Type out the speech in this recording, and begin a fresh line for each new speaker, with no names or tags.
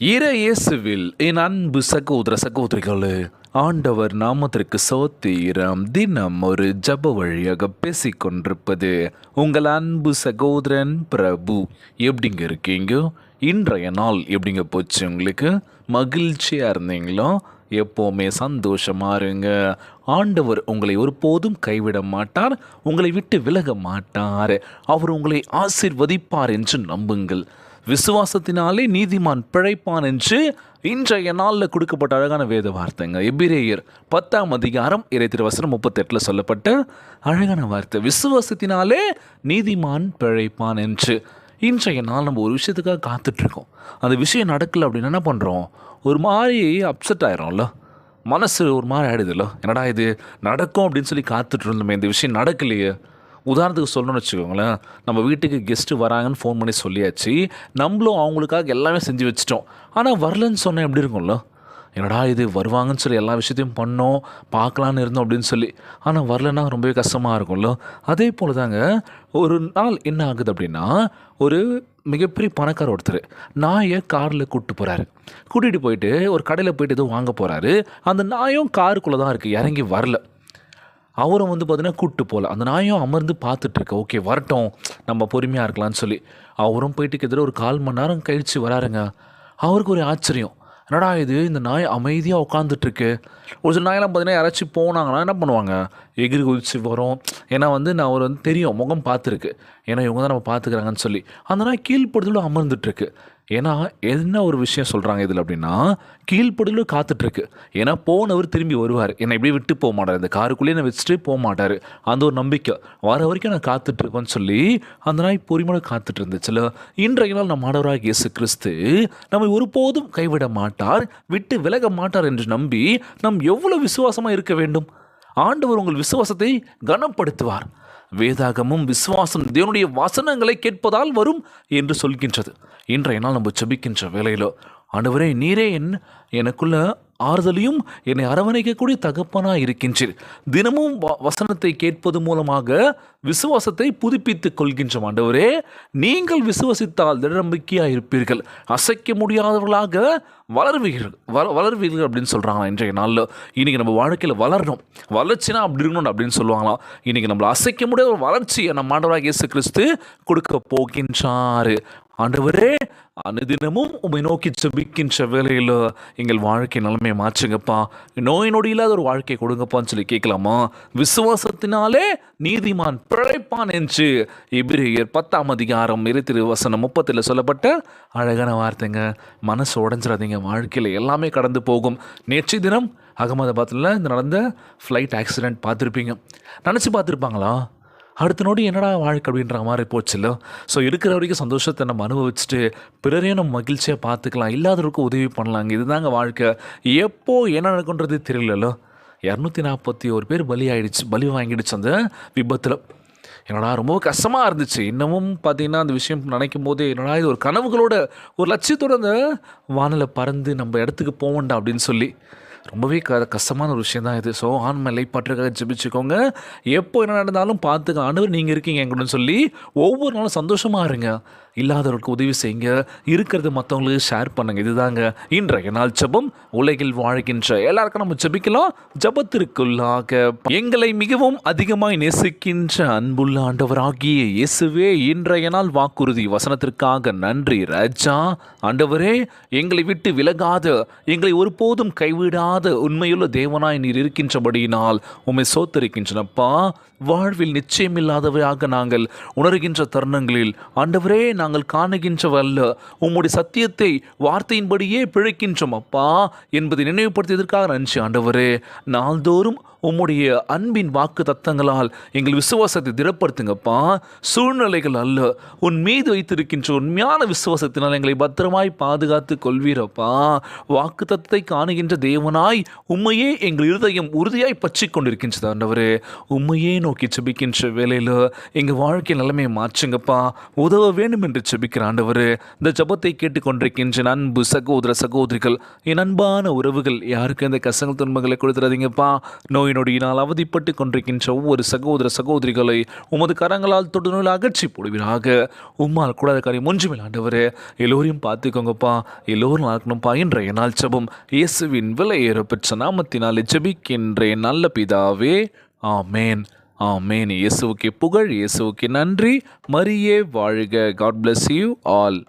இயேசுவில் என் அன்பு சகோதர சகோதரிகளே, ஆண்டவர் நாமத்திற்கு சோத்திரம். தினம் ஒரு ஜப வழியாக பேசிக்கொண்டிருப்பது உங்கள் அன்பு சகோதரன் பிரபு. எப்படிங்க இருக்கீங்க? இன்றைய நாள் எப்படிங்க போச்சு? உங்களுக்கு மகிழ்ச்சியாக இருந்தீங்களோ? எப்போவுமே சந்தோஷமாக இருங்க. ஆண்டவர் உங்களை ஒருபோதும் கைவிட மாட்டார், உங்களை விட்டு விலக மாட்டார். அவர் உங்களை ஆசீர்வதிப்பார் என்று நம்புங்கள். விசுவாசத்தினாலே நீதிமான் பிழைப்பான் என்று இன்றைய நாளில் கொடுக்கப்பட்ட அழகான வேத வார்த்தைங்க. எபிரேயர் 10:38 சொல்லப்பட்ட அழகான வார்த்தை. விசுவாசத்தினாலே நீதிமான் பிழைப்பான் என்று. இன்றைய நாள் நம்ம ஒரு விஷயத்துக்காக காத்துட்ருக்கோம். அந்த விஷயம் நடக்கலை அப்படின்னு என்ன பண்ணுறோம்? ஒரு மாதிரி அப்செட் ஆயிரோம்ல, மனசு ஒரு மாதிரி ஆகிடுதுல்ல. என்னடா இது நடக்கும் அப்படின்னு சொல்லி காத்துட்டு இருந்தோமே, இந்த விஷயம் நடக்கலையே. உதாரணத்துக்கு சொல்லணும்னு வச்சுக்கோங்களேன், நம்ம வீட்டுக்கு கெஸ்ட்டு வராங்கன்னு ஃபோன் பண்ணி சொல்லியாச்சு, நம்மளும் அவங்களுக்காக எல்லாமே செஞ்சு வச்சிட்டோம். ஆனால் வரலன்னு சொன்னால் எப்படி இருக்கும்ல? என்னடா இது வருவாங்கன்னு சொல்லி எல்லா விஷயத்தையும் பண்ணோம், பார்க்கலான்னு இருந்தோம் அப்படின்னு சொல்லி, ஆனால் வரலன்னா ரொம்பவே கஷ்டமாக இருக்கும்ல. அதே போல் தாங்க ஒரு நாள் என்ன ஆகுது அப்படின்னா, ஒரு மிகப்பெரிய பணக்கார ஒருத்தர் நாயை காரில் கூட்டிகிட்டு போயிட்டு ஒரு கடையில் போயிட்டு எதுவும் வாங்க போகிறாரு. அந்த நாயும் காருக்குள்ளே தான் இருக்குது, இறங்கி வரல. அவரும் பார்த்தீங்கன்னா கூப்பிட்டு போகல. அந்த நாயும் அமர்ந்து பார்த்துட்ருக்கு. ஓகே வரட்டும், நம்ம பொறுமையாக இருக்கலாம்னு சொல்லி அவரும் போயிட்டு கிட்டத்தட்ட ஒரு 1/4 மணி நேரம் கழித்து வராருங்க. அவருக்கு ஒரு ஆச்சரியம், என்னடா இது, இந்த நாய் அமைதியாக உட்காந்துட்ருக்கு. ஒரு சில நாயெல்லாம் பார்த்தீங்கன்னா யாராச்சும் போனாங்கன்னா என்ன பண்ணுவாங்க, எகிரி குதிச்சு வரும். ஏன்னா நான் அவர் தெரியும், முகம் பார்த்துருக்கு, ஏன்னா இவங்க தான் நம்ம பார்த்துக்கிறாங்கன்னு சொல்லி. அந்த நாய் கீழ்ப்படுதலும் அமர்ந்துட்டுருக்கு. ஏன்னா என்ன ஒரு விஷயம் சொல்கிறாங்க இதில் அப்படின்னா, கீழ்ப்படுதலும் காத்துட்ருக்கு. ஏன்னா போனவர் திரும்பி வருவார், என்னை இப்படி விட்டு போக மாட்டார், இந்த காருக்குள்ளேயே என்னை வச்சுட்டு போக மாட்டார், அந்த ஒரு நம்பிக்கை வர வரைக்கும் நான் காத்துட்ருக்கேன்னு சொல்லி அந்த நாய் பொறுமையோடு காத்துட்டு இருந்துச்சுல. இன்றைய நாள் நம் ஆண்டவராகிய இயேசு கிறிஸ்து நம்மை ஒருபோதும் கைவிட மாட்டார், விட்டு விலக மாட்டார் என்று நம்பி நாம் எவ்வளோ விசுவாசமாக இருக்க வேண்டும். ஆண்டவர் உங்கள் விசுவாசத்தை கனப்படுத்துவார். வேதாகமும் விசுவாசம் தேவனுடைய வசனங்களை கேட்பதால் வரும் என்று சொல்கின்றது. இன்றைய நாள் நம்ம ஜெபிக்கின்ற வேளையில், ஆண்டவரே நீரே எனக்குள்ள ஆறுதலையும் என்னை அரவணைக்கக்கூடிய தகப்பனாக இருக்கின்றீர். தினமும் வசனத்தை கேட்பது மூலமாக விசுவாசத்தை புதுப்பித்துக் கொள்கின்ற ஆண்டவரே, நீங்கள் விசுவசித்தால் திடநம்பிக்கையாக இருப்பீர்கள், அசைக்க முடியாதவர்களாக வளர்வீர்கள் அப்படின்னு சொல்கிறாங்களா. இன்றைய நாளில் இன்றைக்கி நம்ம வாழ்க்கையில் வளரணும், வளர்ச்சினா அப்படி இருக்கணும் அப்படின்னு சொல்லுவாங்களாம். இன்றைக்கி நம்மளை அசைக்க முடியாத ஒரு வளர்ச்சியை நம்ம ஆண்டவராகிய இயேசு கிறிஸ்து கொடுக்க போகின்றார். ஆண்டவரே அனுதினமும் உம்மை நோக்கி ஜெபிக்கின்ற வேளையில் எங்கள் வாழ்க்கை நிலைமையை மாற்றுங்கப்பா, நோய் நொடி இல்லாத ஒரு வாழ்க்கையை கொடுங்கப்பான்னு சொல்லி கேட்கலாமா? விசுவாசத்தினாலே நீதிமான் பிழைப்பான் என்று எபிரேயர் 10:30 சொல்லப்பட்ட அழகான வார்த்தைங்க. மனசு உடஞ்சிடாதீங்க, வாழ்க்கையில் எல்லாமே கடந்து போகும். நேற்று தினம் அகமதாபாத்தில் இந்த நடந்த ஃப்ளைட் ஆக்சிடெண்ட் பார்த்துருப்பீங்க. நினச்சி பார்த்துருப்பாங்களா? அடுத்த நோடி என்னடா வாழ்க்கை அப்படின்ற மாதிரி போச்சுல்ல. ஸோ இருக்கிற வரைக்கும் சந்தோஷத்தை நம்ம அனுபவிச்சுட்டு பிறரையும் நம்ம மகிழ்ச்சியாக பார்த்துக்கலாம், இல்லாதவருக்கும் உதவி பண்ணலாங்க. இதுதாங்க வாழ்க்கை. எப்போ என்ன நடக்குன்றது தெரியலല്ലോ. 241 பேர் பலி வாங்கிடுச்சு அந்த விபத்தில். என்னடா ரொம்ப கஷ்டமாக இருந்துச்சு. இன்னமும் பார்த்தீங்கன்னா அந்த விஷயம் நினைக்கும் போதே என்னடா இது ஒரு கனவுகளோட ஒரு லட்சியத்தோடு அந்த வானில் பறந்து நம்ம இடத்துக்கு போவோண்டா அப்படின்னு சொல்லி ரொம்பவே கஷ்டமான ஒரு விஷயம் தான் இது. ஸோ ஆன்ம இலைப்பாற்றுக்காக ஜெபிச்சுக்கோங்க. எப்போ என்ன நடந்தாலும் பார்த்துக்க, ஆண்டவர் நீங்கள் இருக்கீங்க எங்கன்னு சொல்லி ஒவ்வொரு நாளும் சந்தோஷமாக இருங்க. இல்லாதவர்களுக்கு உதவி செய்யுங்க, இருக்கிறது மற்றவங்களுக்கு ஷேர் பண்ணுங்கள். இதுதாங்க இன்றைய நாள் ஜெபம். உலகில் வாழ்கின்ற எல்லாருக்கும் நம்ம ஜெபிக்கலாம். ஜெபத்திற்குள்ளாக எங்களை மிகவும் அதிகமாய் நேசிக்கின்ற அன்புள்ள ஆண்டவராகிய இயேசுவே, இன்றைய நாள் வாக்குறுதி வசனத்திற்காக நன்றி ராஜா. ஆண்டவரே, எங்களை விட்டு விலகாத, எங்களை ஒருபோதும் கைவிடாத உண்மையுள்ள தேவனாய் நீர் இருக்கின்றபடியினால் உம்மை சோத்தரிக்கின்றனப்பா. வாழ்வில் நிச்சயமில்லாதவையாக நாங்கள் உணர்கின்ற தருணங்களில் ஆண்டவரே, நாங்கள் காணுகின்றவல்ல, உம்முடைய சத்தியத்தை வார்த்தையின்படியே பிழைக்கின்றோம் அப்பா என்பதை நினைவுபடுத்தியதற்காக நன்றி ஆண்டவரே. நாள்தோறும் உம்முடைய அன்பின் வாக்கு தத்தங்களால் எங்கள் விசுவாசத்தை திடப்படுத்துங்கப்பா. சூழ்நிலைகள் அல்ல, உன் மீது வைத்திருக்கின்ற உண்மையான விசுவாசத்தினால் எங்களை பத்திரமாய் பாதுகாத்து கொள்வீரப்பா. வாக்கு தத்தத்தை காணுகின்ற தேவனாய் உம்மையே எங்கள் இருதயம் உறுதியாய் பற்றி கொண்டிருக்கின்றது ஆண்டவரே. உம்மையே நோக்கி ஜெபிக்கின்ற வேளையில் எங்கள் வாழ்க்கை நிலைமையை மாற்றுங்கப்பா. உதவ வேண்டும் என்று ஜெபிக்கிற ஆண்டவரே, இந்த ஜெபத்தை கேட்டுக்கொண்டிருக்கின்ற அன்பு சகோதர சகோதரிகள், என் அன்பான உறவுகள், யாருக்கு இந்த கஷ்டங்கள் துன்பங்களை கொடுத்துறாதீங்கப்பா. நோய் நோய் நொடியினால் அவதிப்பட்டு கொண்டிருக்கின்ற ஒவ்வொரு சகோதர சகோதரிகளை உமது கரங்களால் தொடு நோயில் அகற்றி போடுவீராக. உம்மால் கூடாத காரியம் ஒன்றுமில்லை ஆண்டவரே. எல்லோரையும் பார்த்துக்கோங்கப்பா, எல்லோரும் நடக்கணும்ப்பா. இன்றைய நாள் ஜெபம் இயேசுவின் விலையேற பெற்ற நாமத்தினாலே ஜெபிக்கின்றேன் நல்ல பிதாவே, ஆமேன். ஆமேன். இயேசுவுக்கே புகழ், இயேசுவுக்கே நன்றி. மரியே வாழ்க. God bless you all.